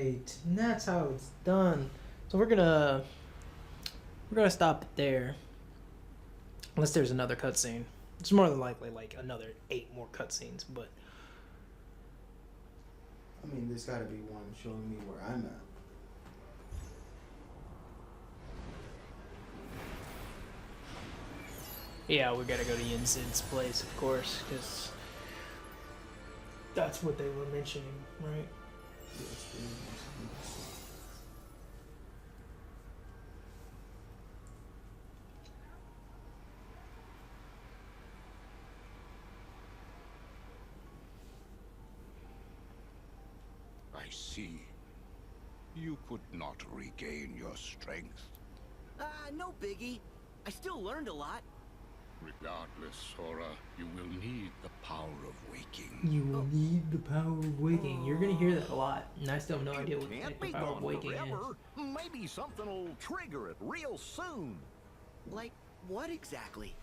Right, and that's how it's done. So we're gonna stop it there, unless there's another cutscene. It's more than likely like another 8 more cutscenes, but I mean, there's got to be one showing me where I'm at. yeah, we gotta go to Yin Sid's place, of course, because that's what they were mentioning, right? Yes, there is. I see. You could not regain your strength. No biggie. I still learned a lot. Regardless, Sora, you will need the power of waking. You will need the power of waking. You're gonna hear that a lot, and I still have no idea what Can't the be power of gone waking is. forever. Maybe something will trigger it real soon. Like what exactly?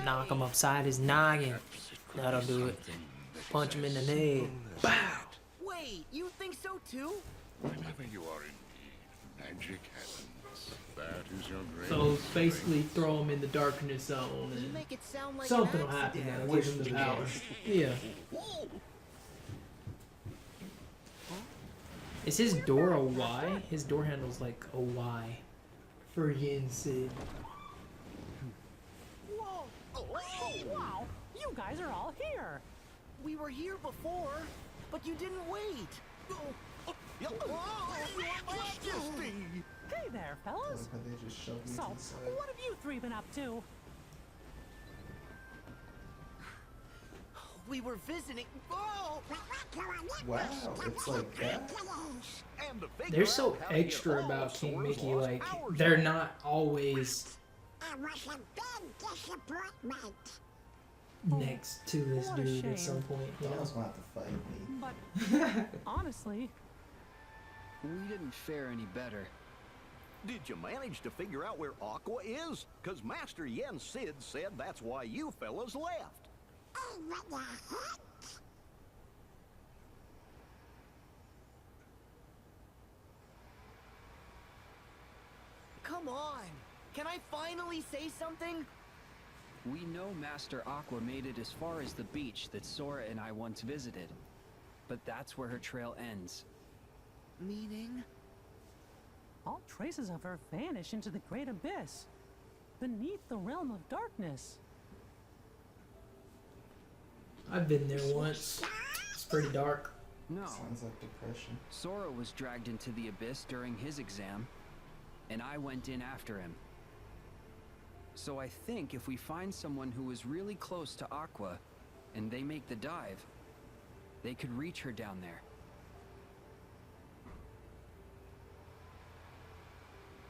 Knock him upside his noggin. That'll do it. Punch him in the head. Bow. Wait, you think so too? Whenever you are in need, magic happens. That is your great. So basically, throw him in the darkness zone, You and make it sound like something an will happen accident. that'll give him the power. Yeah. Is his door a Y? His door handle's like a Y for Yin Sid. Whoa! Oh, Wow, you guys are all here. we were here before, but you didn't wait. Your Majesty! Hey there, I fellas. like how they just shoved me So, to the side. what have you three been up to? We were visiting. Oh! Wow, it's like that. And to figure They're so out how to get extra all about of King Sora's Mickey, lost like, powers they're back. not always It was a big disappointment. next to this What a dude shame. at some point, you know? Donald's gonna have to fight me. But honestly, We didn't fare any better. Did you manage to figure out where Aqua is? Because Master Yen Sid said that's why you fellas left. Oh, what the heck? Come on! Can I finally say something? We know Master Aqua made it as far as the beach that Sora and I once visited. But that's where her trail ends. Meaning? all traces of her vanish into the great abyss, beneath the realm of darkness. I've been there once. It's pretty dark. No, Sounds like depression. Sora was dragged into the abyss during his exam, and I went in after him. So I think if we find someone who is really close to Aqua, and they make the dive, they could reach her down there.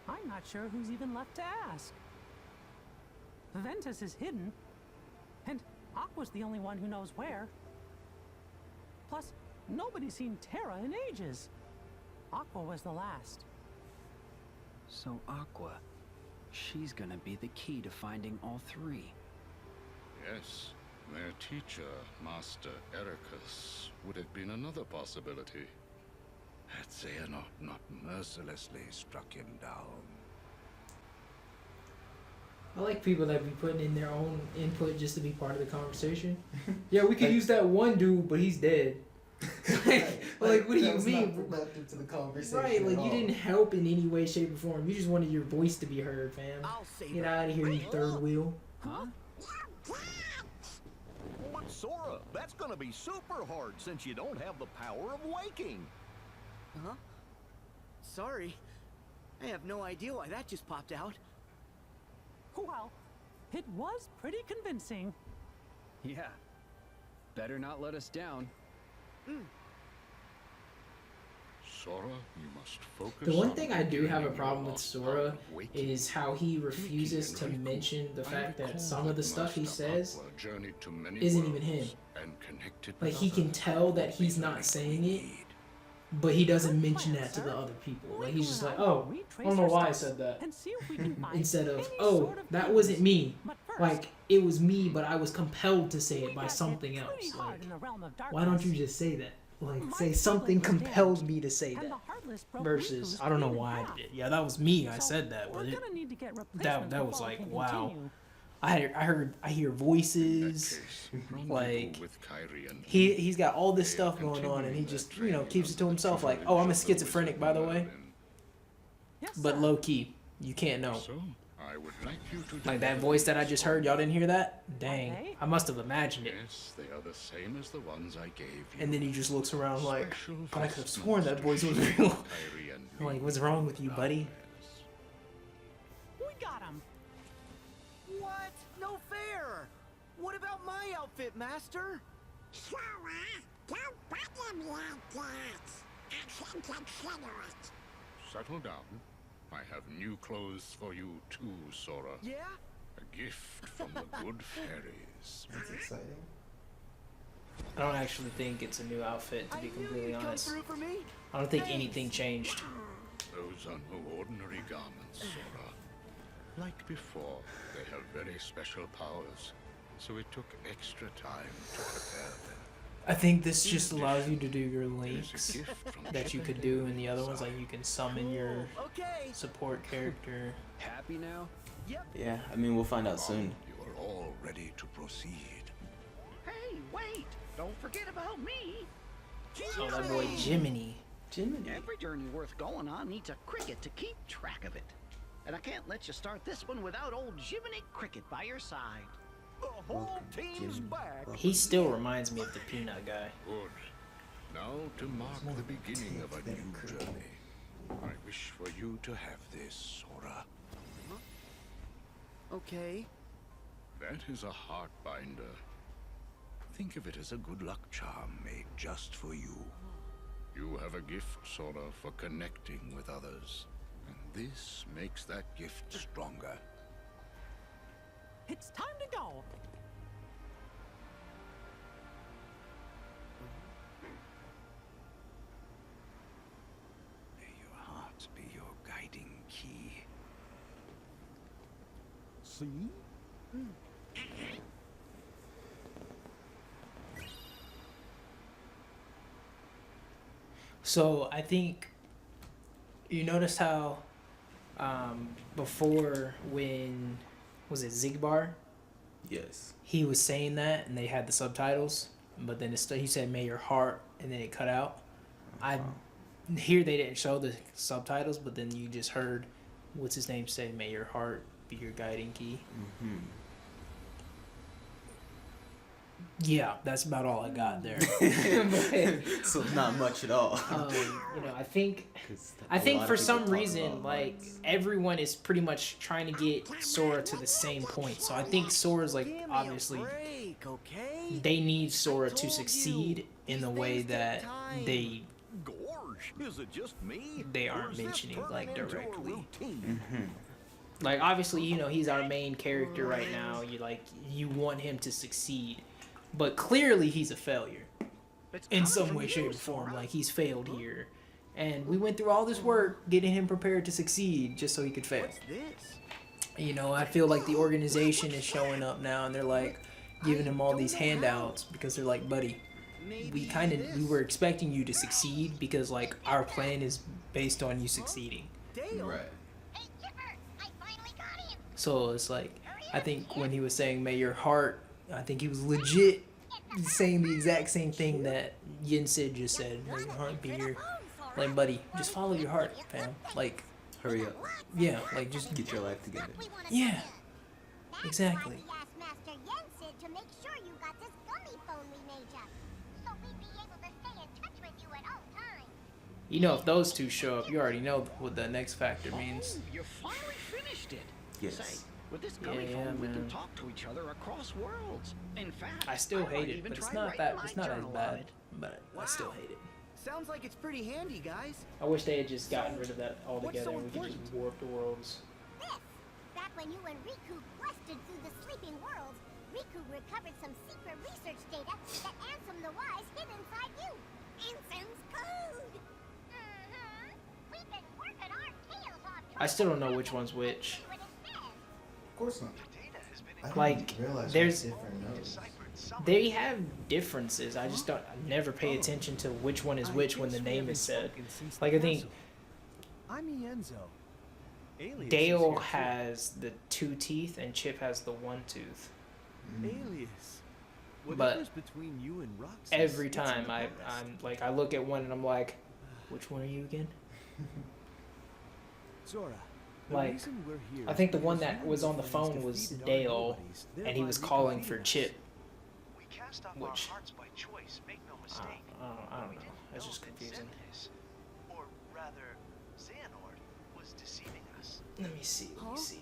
I'm not sure who's even left to ask. Ventus is hidden, and Aqua's the only one who knows where. Plus, nobody's seen Terra in ages. Aqua was the last. So Aqua, she's gonna be the key to finding all three. Yes, their teacher, Master Ericus, would have been another possibility. Had Xehanort not mercilessly struck him down. I like people that be putting in their own input just to be part of the conversation. Yeah, we could use that one dude, but he's dead. like, what do you that was mean? Not productive to the conversation Right, like at you all. didn't help in any way, shape, or form. You just wanted your voice to be heard, fam. I'll say Get that. out of here, you third wheel. Huh? But Sora, that's gonna be super hard since you don't have the power of waking. Huh? Sorry. I have no idea why that just popped out. Well, it was pretty convincing. Yeah. Better not let us down. Sora, you must focus. The one on thing I do have a regaining problem your with lost Sora power of waking. is how he refuses to mention the fact that some of the stuff he says isn't even him. Like, he can tell that he's not saying it, but he doesn't mention that to the other people. Like, he's just like, oh, I don't know why I said that. And see if we can find Instead of, any oh, sort of that clues. wasn't me. But first, Like, it was me, but I was compelled to say it by something else. Like, why don't you just say that? Like, say something compelled me to say that. Versus, I don't know why I did it. Yeah, that was me. I said that, but that was like, wow. I hear voices. Like, he's got all this stuff going on, and he just, you know, keeps it to himself. Like, oh, I'm a schizophrenic, by the way. But low key, you can't know. Like that voice that I just heard, y'all didn't hear that? Dang, I must have imagined it. Yes, they are the same as the ones I gave you. And then he just looks around like, but I could have sworn that voice was real. I'm like, what's wrong with you, buddy? We got him. What? No fair! What about my outfit, Master? Sora, don't bother me like that. I can consider it. Settle down. I have new clothes for you too, Sora. Yeah? A gift from the good fairies. That's exciting. I don't actually think it's a new outfit, to be completely honest. Come through for me? I don't think anything changed. Those are no ordinary garments, Sora. Like before, they have very special powers, so it took extra time to prepare them. I think this just allows you to do your links that you could do in the other ones. Like, you can summon your support character. Happy now? Yep. Yeah, I mean, we'll find out soon. You are all ready to proceed. Hey, wait! Don't forget about me! Oh, that boy Jiminy. Every journey worth going on needs a cricket to keep track of it. And I can't let you start this one without old Jiminy Cricket by your side. The whole team's back. He still reminds me of the Peanut guy. Good. Now to mark the beginning of a new journey. I wish for you to have this, Sora. Okay. That is a heart binder. Think of it as a good luck charm made just for you. You have a gift, Sora, for connecting with others. And this makes that gift stronger. It's time to go. May your heart be your guiding key. See? So I think you notice how before, when was it Zigbar? Yes. He was saying that, and they had the subtitles, but then he said "May your heart," and then it cut out. Here they didn't show the subtitles, but then you just heard what's his name say, "May your heart be your guiding key." Mm-hmm. Yeah, that's about all I got there. So not much at all. You know, I think for some reason, like, everyone is pretty much trying to get Sora to the same point. So I think Sora's, like, obviously, they need Sora to succeed in the way that they aren't mentioning, like, directly. Mm-hmm. Like, obviously, you know, he's our main character right now. You want him to succeed. But clearly he's a failure in some way, shape, or form. Like, he's failed here. And we went through all this work getting him prepared to succeed just so he could fail. You know, I feel like the organization is showing up now, and they're, like, giving him all these handouts because they're like, buddy, we were expecting you to succeed because, like, our plan is based on you succeeding. Right. So it's like, I think when he was saying, "May your heart," I think he was legit saying the exact same thing that Yin Sid just said. "May your heart be your..." Like, buddy, just follow your heart, fam. Like, hurry up. Yeah, like, just get your life together. Yeah, exactly. Master Yen Sid to make sure you got this gummy phone we made ya, so we'd be able to stay in touch with you at all times. You know, if those two show up, you already know what the next factor means. You finally finished it. Yes. Say, with this gummy phone, we can talk to each other across worlds. In fact, I still hate it, but it's not as bad. But I still hate it. Sounds like it's pretty handy, guys. I wish they had just gotten rid of that altogether and we could just warp the worlds. This, back when you and Riku quested through the sleeping worlds, Riku recovered some secret research data that Ansem the Wise hid inside you. Ansem's code! We've been working our tails off. I still don't know which one's which. Of course not. The data has been I didn't Like, realize there's- there's different notes. They have differences. I just don't. I never pay attention to which one is which when the name is said. Like I think I'm Ienzo. Alias Dale is here, too. has the 2 teeth and Chip has the 1 tooth. Alias. But Whatever's between you and Roxas, every it's in time the past. I'm like I look at one and I'm like, which one are you again? Zora, the Like, reason we're here I is think the one because that you was and on the your friends phone was defeated our Dale, nobodies, and he thereby was calling for reconvening us. Chip. We cast off Which- our hearts by choice, make no I mistake. I don't We know. didn't That's know just that confusing. Xemnas, or rather, Xehanort, was deceiving us. Let me see. Let me Huh? see.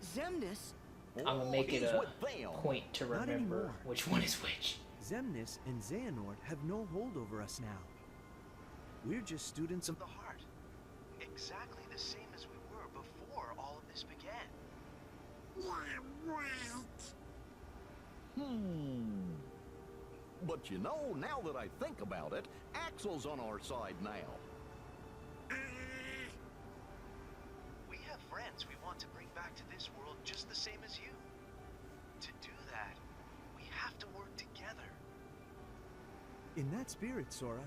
Xemnas? I'm gonna make it he's a with them. point to Not remember anymore. which one is which. Xemnas and Xehanort have no hold over us now. We're just students of The heart. Exactly the same as we were before all of this began. But you know, now that I think about it, Axel's on our side now. We have friends we want to bring back to this world just the same as you. To do that, we have to work together. In that spirit, Sora,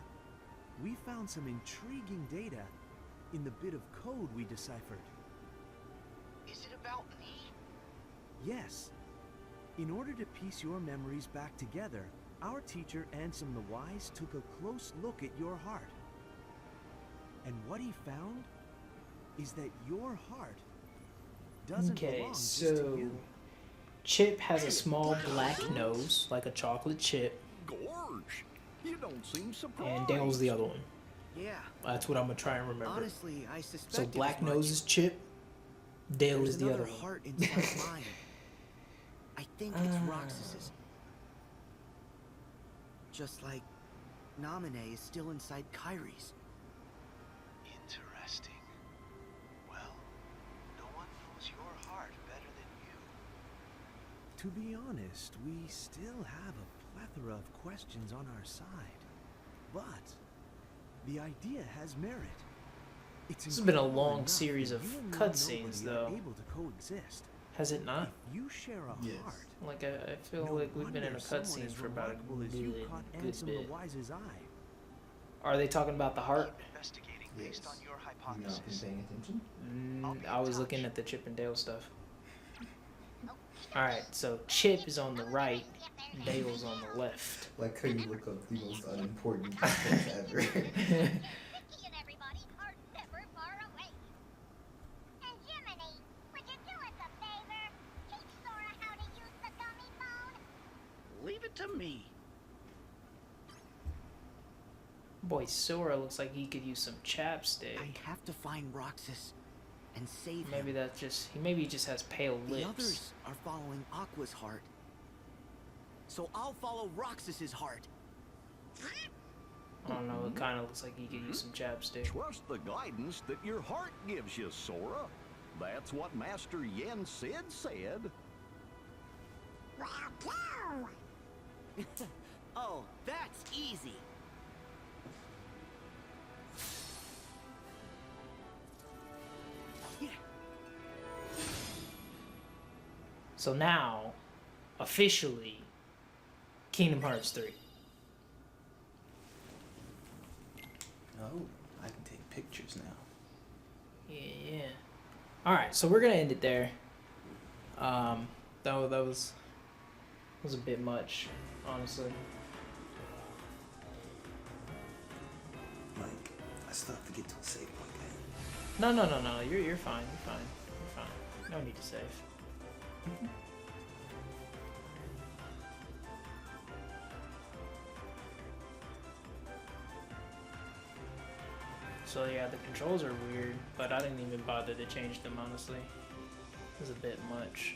we found some intriguing data in the bit of code we deciphered. Is it about me? Yes. In order to piece your memories back together, our teacher Ansem the Wise took a close look at your heart. And what he found is that your heart doesn't Okay, belong just to so you. Chip has a small black nose, like a chocolate chip, Gorge, you don't seem surprised. and Dale's the other one. Yeah. That's what I'm gonna try and remember. Honestly, I suspect. So black nose is Chip, Dale There's is the another other one. heart inside mine. I think it's Roxas's. Just like Naminé is still inside Kyrie's. Interesting. Well, no one knows your heart better than you. To be honest, we still have a plethora of questions on our side. But the idea has merit. It's This has been a incredible long enough series that of you and your cutscenes, nobody are though. able to coexist. Has it not? If you share a Yes. heart, Like I feel no like we've been in a wonder someone cutscene as for about a remarkable as you good, caught good Ansem bit. the Wise's eye. Are they talking about the heart? Keep investigating Yes. based on your You not been hypothesis. paying attention? I was looking at the Chip and Dale stuff. Alright, so Chip is on the right, Dale's on the left. Like how you look up the most unimportant things ever. Vicky and everybody are never far away. And Jiminy, would you do us a favor? Teach Sora how to use the gummy phone? Leave it to me. Boy, Sora looks like he could use some chapstick. I have to find Roxas and save Maybe him. that's just maybe he just has pale The lips. others are following Aqua's heart. So I'll follow Roxas's heart. I don't know, it kinda looks like he could use some chapstick. Trust the guidance that your heart gives you, Sora. That's what Master Yen Sid said. Oh, that's easy. So now, officially, Kingdom Hearts 3. Oh, I can take pictures now. Yeah. Alright, so we're gonna end it there. That was a bit much, honestly. Like, I still have to get to a save point, man. No, you're fine, you're fine. No need to save. So yeah, the controls are weird, but I didn't even bother to change them, honestly. It was a bit much.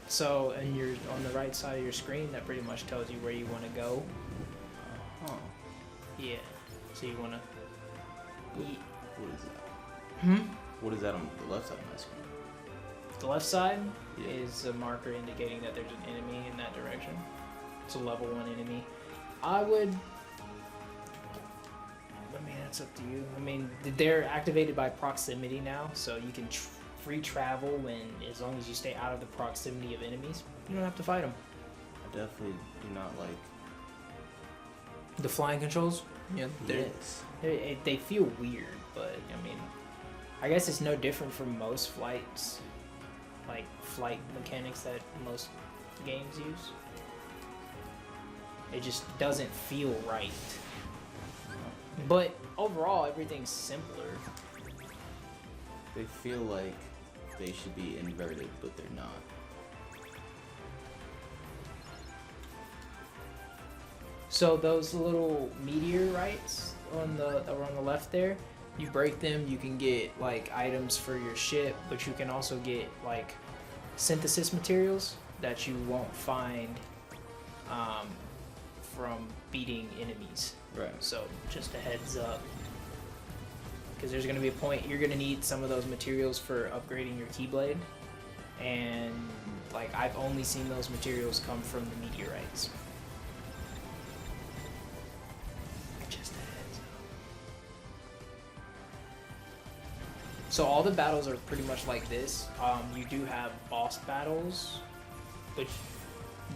So and you're on the right side of your screen, that pretty much tells you where you want to go. Oh, Yeah. So you want to. what is that? Hmm? What is that on the left side of my screen? The left side Yeah. is a marker indicating that there's an enemy in that direction. It's a level 1 enemy. I mean, that's up to you. I mean, they're activated by proximity now, so you can free travel, and as long as you stay out of the proximity of enemies, you don't have to fight them. I definitely do not like. The flying controls, yeah, Yes. they feel weird, but I mean, I guess it's no different from most flights, like flight mechanics that most games use. It just doesn't feel right. But overall, everything's simpler. They feel like they should be inverted, but they're not. So those little meteorites that were on the left there, you break them, you can get like items for your ship, but you can also get like synthesis materials that you won't find from beating enemies. Right. So just a heads up, because there's going to be a point you're going to need some of those materials for upgrading your Keyblade, and like I've only seen those materials come from the meteorites. Just a heads up. So all the battles are pretty much like this. You do have boss battles, which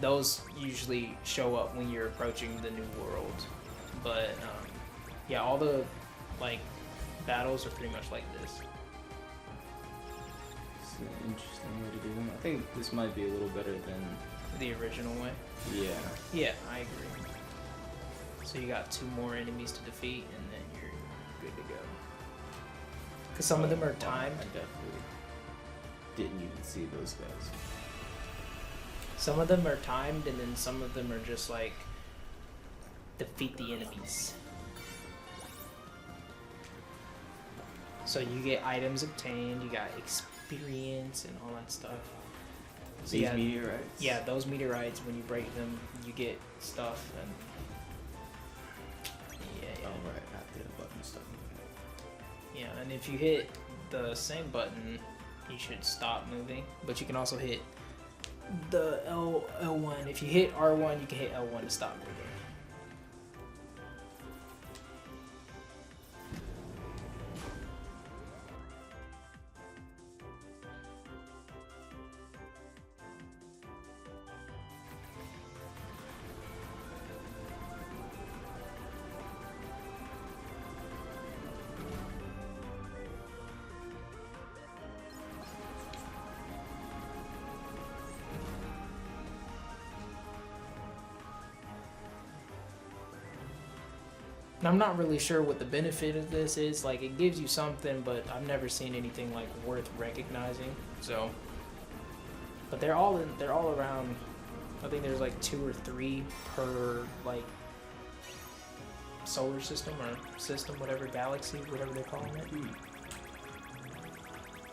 those usually show up when you're approaching the new world. But yeah, all the like battles are pretty much like this. It's an interesting way to do them. I think this might be a little better than The original way. Yeah. Yeah, I agree. So you got 2 more enemies to defeat, and then you're good to go. Because some of them are timed. I definitely didn't even see those guys. Some of them are timed, and then some of them are just like defeat the enemies. So you get items obtained, you got experience and all that stuff. So These meteorites? Yeah, those meteorites, when you break them, you get stuff, and yeah. Oh right, after the button stuff. Yeah, and if you hit the same button, you should stop moving. But you can also hit the L1. If you hit R1, you can hit L1 to stop moving. I'm not really sure what the benefit of this is. Like, it gives you something, but I've never seen anything like worth recognizing. So, but they're all around. I think there's like 2 or 3 per like solar system or system, whatever, galaxy, whatever they're calling it.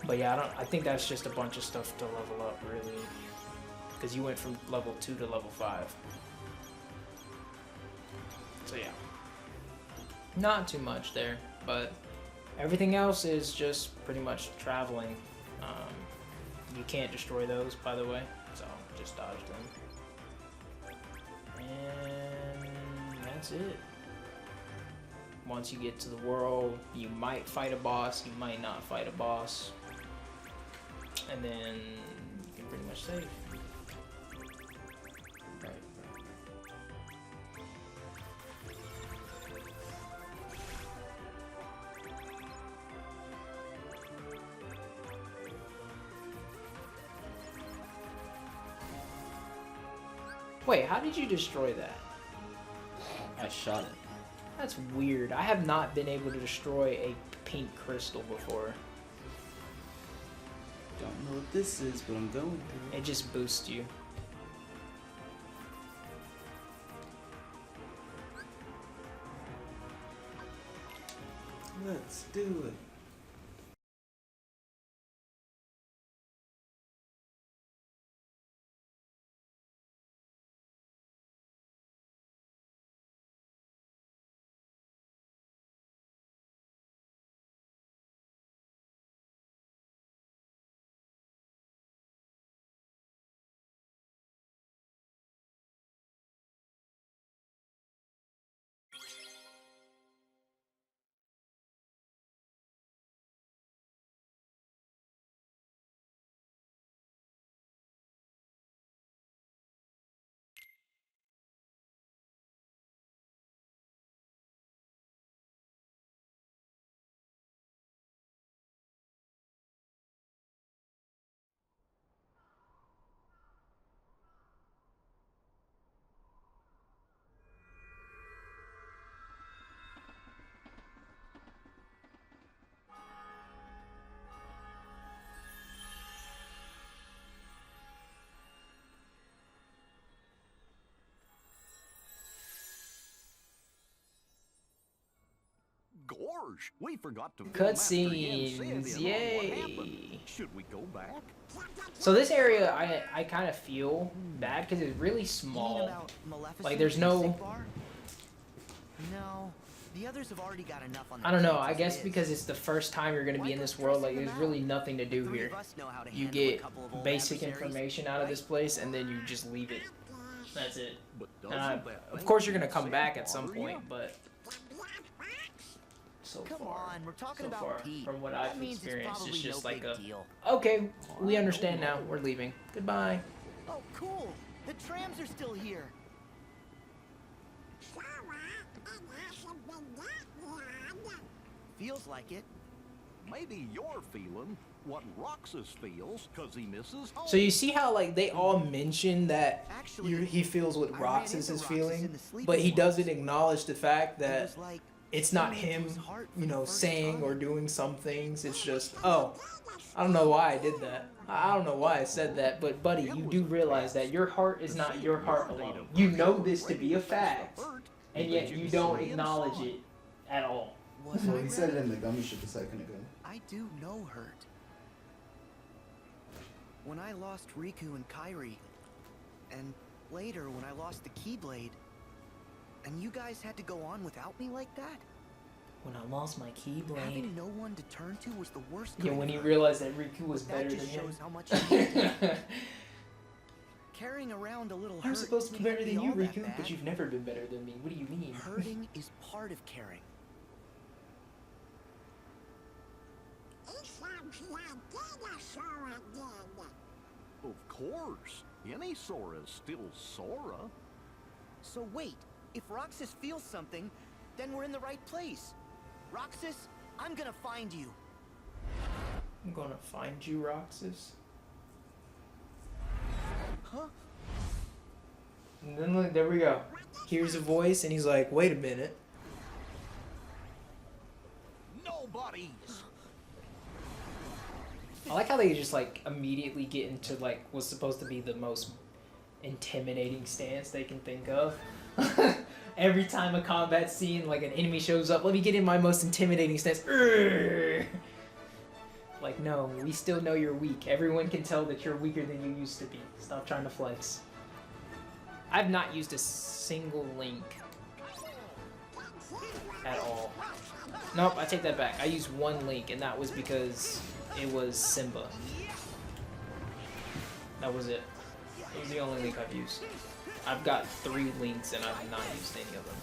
But yeah, I think that's just a bunch of stuff to level up, really, because you went from level 2 to level 5. So yeah. Not too much there, but everything else is just pretty much traveling. You can't destroy those, by the way, so just dodge them. And that's it. Once you get to the world, you might fight a boss, you might not fight a boss, and then you can pretty much save. Wait, how did you destroy that? I shot it. That's weird. I have not been able to destroy a pink crystal before. Don't know what this is, but I'm going through. It just boosts you. Let's do it. Gosh, we forgot to film Master Yen Sid in Cutscenes, on what happened. yay! Should we go back? So this area, I kind of feel bad because it's really small. Like there's no. No, the others have already got enough on. I don't know. I guess because it's the first time you're gonna be in this world, like there's really nothing to do here. You get basic information out of this place, and then you just leave it. That's it. Of course, you're gonna come back at some point, but so far, from what I've experienced, it's just like a okay. We understand now. We're leaving. Goodbye. Oh, cool! The trams are still here. Feels like it. Maybe you're feeling what Roxas feels because he misses home. So you see how like they all mention that he feels what Roxas is feeling, but he doesn't acknowledge the fact that it's not him, you know, saying or doing some things. It's just, oh, I don't know why I did that. I don't know why I said that, but buddy, you do realize that your heart is not your heart alone. You know this to be a fact, and yet you don't acknowledge it at all. Well, he said it in the gummy ship a second ago. I do know hurt. When I lost Riku and Kairi, and later when I lost the Keyblade, and you guys had to go on without me like that? When I lost my Keyblade. Having no one to turn to was the worst. Yeah, when he realized that Riku was better than him. Shows how much I carrying around a little hurt. I'm supposed to be better than you, Riku, bad. but you've never been better than me. What do you mean? Hurting is part of caring. Of course. Any Sora's still Sora. So wait, if Roxas feels something, then we're in the right place. Roxas, I'm gonna find you. I'm gonna find you, Roxas. Huh? And then look, there we go. Here's a voice, and he's like, wait a minute. Nobody's. I like how they just like immediately get into like what's supposed to be the most intimidating stance they can think of. Every time a combat scene, like an enemy shows up, let me get in my most intimidating stance. Urgh! Like, no, we still know you're weak. Everyone can tell that you're weaker than you used to be. Stop trying to flex. I've not used a single Link at all. Nope, I take that back. I used one Link, and that was because it was Simba. That was it. It was the only Link I've used. I've got 3 Links, and I've not used any of them.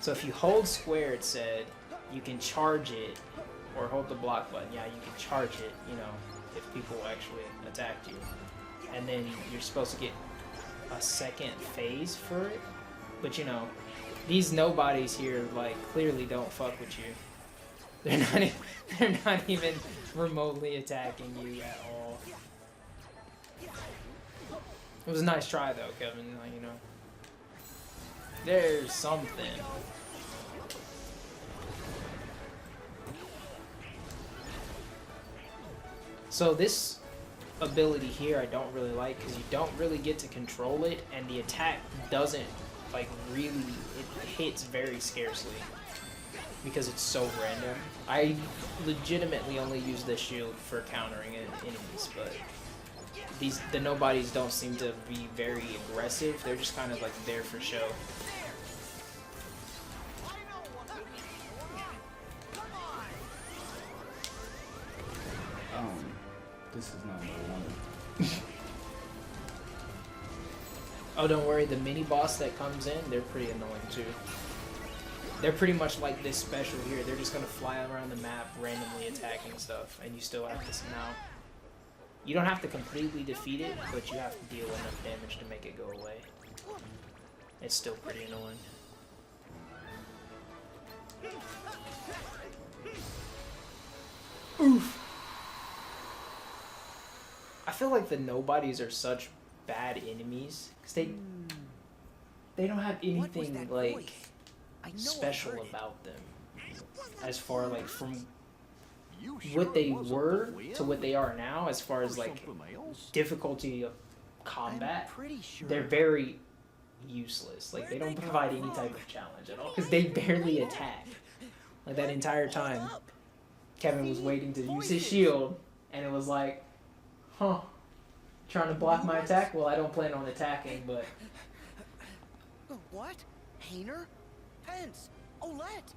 So if you hold square, it said, you can charge it, or hold the block button. Yeah, you can charge it, you know, if people actually attack you. And then you're supposed to get a second phase for it. But you know, these nobodies here, like, clearly don't fuck with you. They're not even remotely attacking you at all. It was a nice try though, Kevin, like, you know. There's something. So this ability here I don't really like because you don't really get to control it, and the attack doesn't like really, it hits very scarcely because it's so random. I legitimately only use this shield for countering enemies, but the nobodies don't seem to be very aggressive. They're just kind of like there for show. This is not what I wanted. Oh, don't worry, the mini boss that comes in, they're pretty annoying too. They're pretty much like this special here. They're just gonna fly around the map randomly attacking stuff, and you still have to now. You don't have to completely defeat it, but you have to deal enough damage to make it go away. It's still pretty annoying. Oof. I feel like the nobodies are such bad enemies because they don't have anything like special about them as far like from what they were to what they are now as far as like difficulty of combat. They're very useless. Like they don't provide any type of challenge at all because they barely attack. Like that entire time, Kevin was waiting to use his shield, and it was like, huh, trying to block my attack? Well, I don't plan on attacking, but... What? Hayner? Pence? Olette?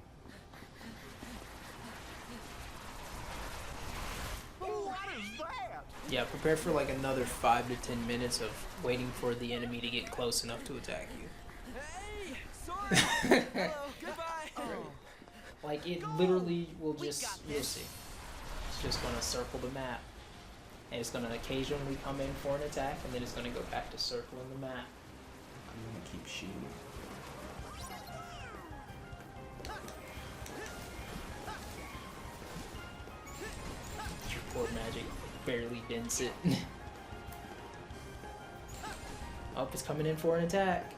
What is that? Yeah, prepare for like another 5 to 10 minutes of waiting for the enemy to get close enough to attack you. Hey! Sorry! Hello, goodbye! Like, it literally will just, you'll see. It's just gonna circle the map. And it's gonna occasionally come in for an attack, and then it's gonna go back to circling the map. I'm gonna keep shooting. Your poor magic barely dents it. Oh, it's coming in for an attack.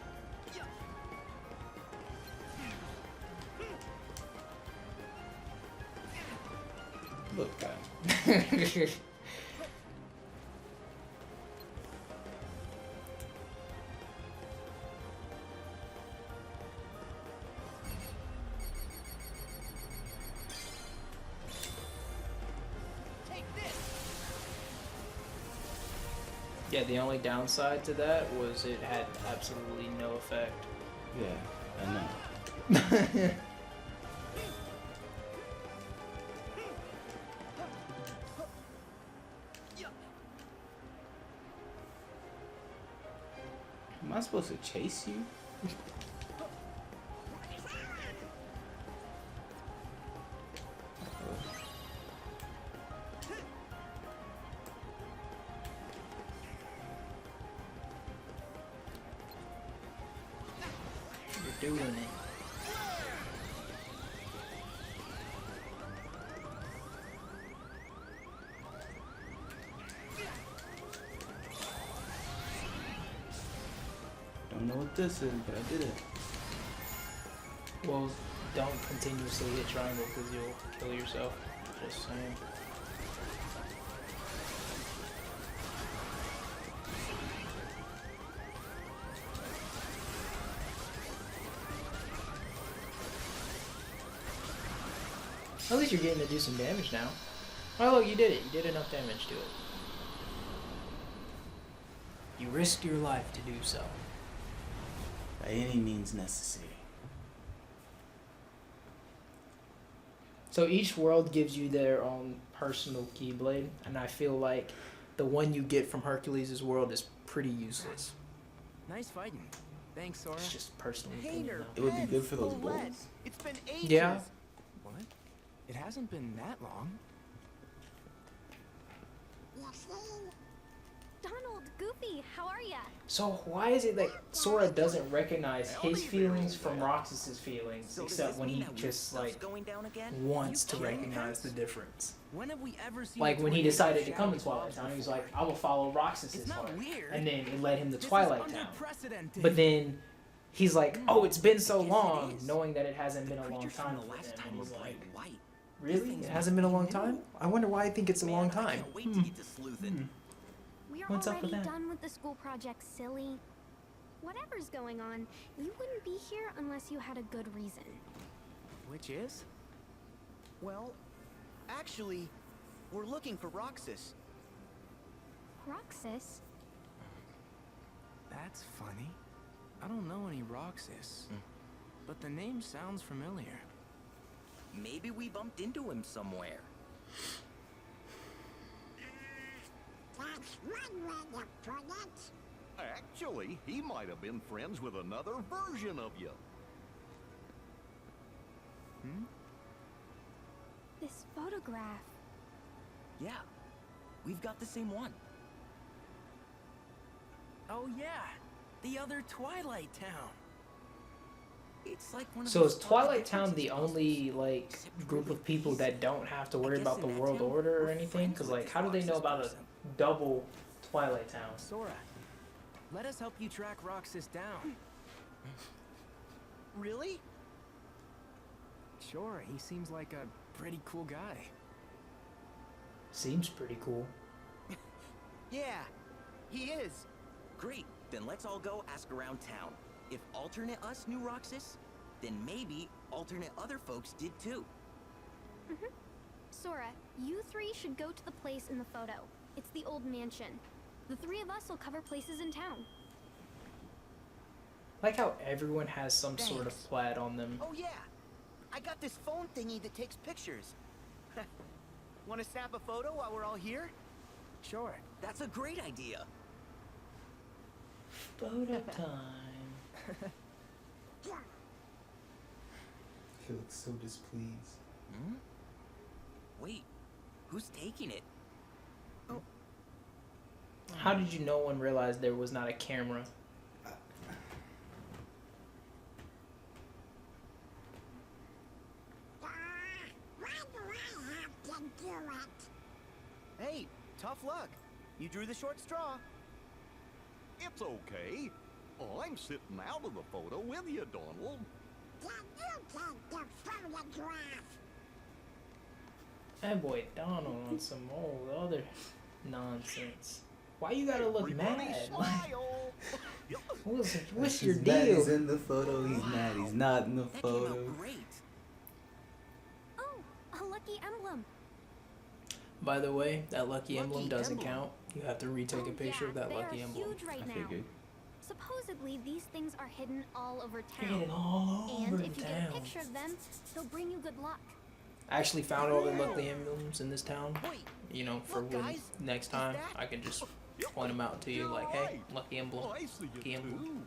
Look, guy. Yeah, the only downside to that was it had absolutely no effect. Yeah, I know. Am I supposed to chase you? You're doing it. Don't know what this is, but I did it. Well, don't continuously hit triangle because you'll kill yourself. Just saying. At least you're getting to do some damage now. Oh look, you did it. You did enough damage to it. You risked your life to do so. By any means necessary. So each world gives you their own personal Keyblade, and I feel like the one you get from Hercules' world is pretty useless. Nice fighting. Thanks, Sora. It's just personal opinion, Hayner, though. It would be good for those Olette. bulls. It's been ages. Yeah. What? It hasn't been that long. Donald, Goofy, how are ya? So why is it that Sora doesn't recognize his feelings from Roxas's feelings, except when he just like wants to recognize the difference? When have we ever seen Like when he decided to come to Twilight Town, he was like, "I will follow Roxas's heart," and then it led him to Twilight Town. But then he's like, "Oh, it's been so long," knowing that it hasn't been a long time for him. And he's like, "Really? It hasn't been a long time? I wonder why I think it's a long time." We're What's up with already that? done with the school project, silly. Whatever's going on, you wouldn't be here unless you had a good reason. Which is? Well, actually, we're looking for Roxas. Roxas? That's funny. I don't know any Roxas, but the name sounds familiar. Maybe we bumped into him somewhere. That's one way to put it. Actually, he might have been friends with another version of you. This photograph. Yeah, we've got the same one. Oh yeah, the other Twilight Town. It's like one of So those is Twilight photos Town of the us. only like group of people that don't have to worry about the world order or anything? Because like, how do they know about a double Twilight Town? Sora, let us help you track Roxas down. Really? Sure, he seems like a pretty cool guy. Seems pretty cool. Yeah, he is. Great, then let's all go ask around town. If alternate us knew Roxas, then maybe alternate other folks did too. Sora, you three should go to the place in the photo. It's the old mansion. The three of us will cover places in town. Like how everyone has some sort of plaid on them. Oh yeah, I got this phone thingy that takes pictures. Want to snap a photo while we're all here? Sure, that's a great idea. Photo time. He looks so displeased. Hmm? Wait, who's taking it? Oh. How did you no one realize there was not a camera? Hey, tough luck. You drew the short straw. It's okay. I'm sitting out of the photo with you, Donald. That boy Donald on some old other nonsense. Why you gotta look mad? Smile. What's your He's deal? mad he's in the photo, he's mad he's not in the photo. Great. Oh, a lucky emblem. By the way, that lucky emblem doesn't count. You have to retake a picture of that they lucky are emblem. huge right now. Supposedly, these things are hidden all over town. Hidden all and over if you get a town. picture of them, they'll bring you good luck. I actually found all the lucky emblems in this town. Wait, You know, for look, when guys, next time I can just point them out to you, like, hey, lucky emblem, I see you lucky emblem.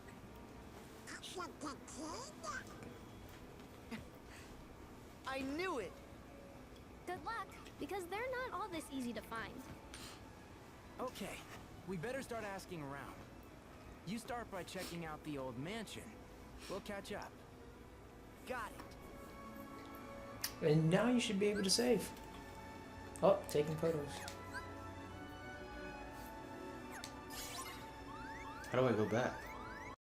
I knew it. Good luck, because they're not all this easy to find. Okay, we better start asking around. You start by checking out the old mansion. We'll catch up. Got it. And now you should be able to save. Oh, taking photos. How do I go back?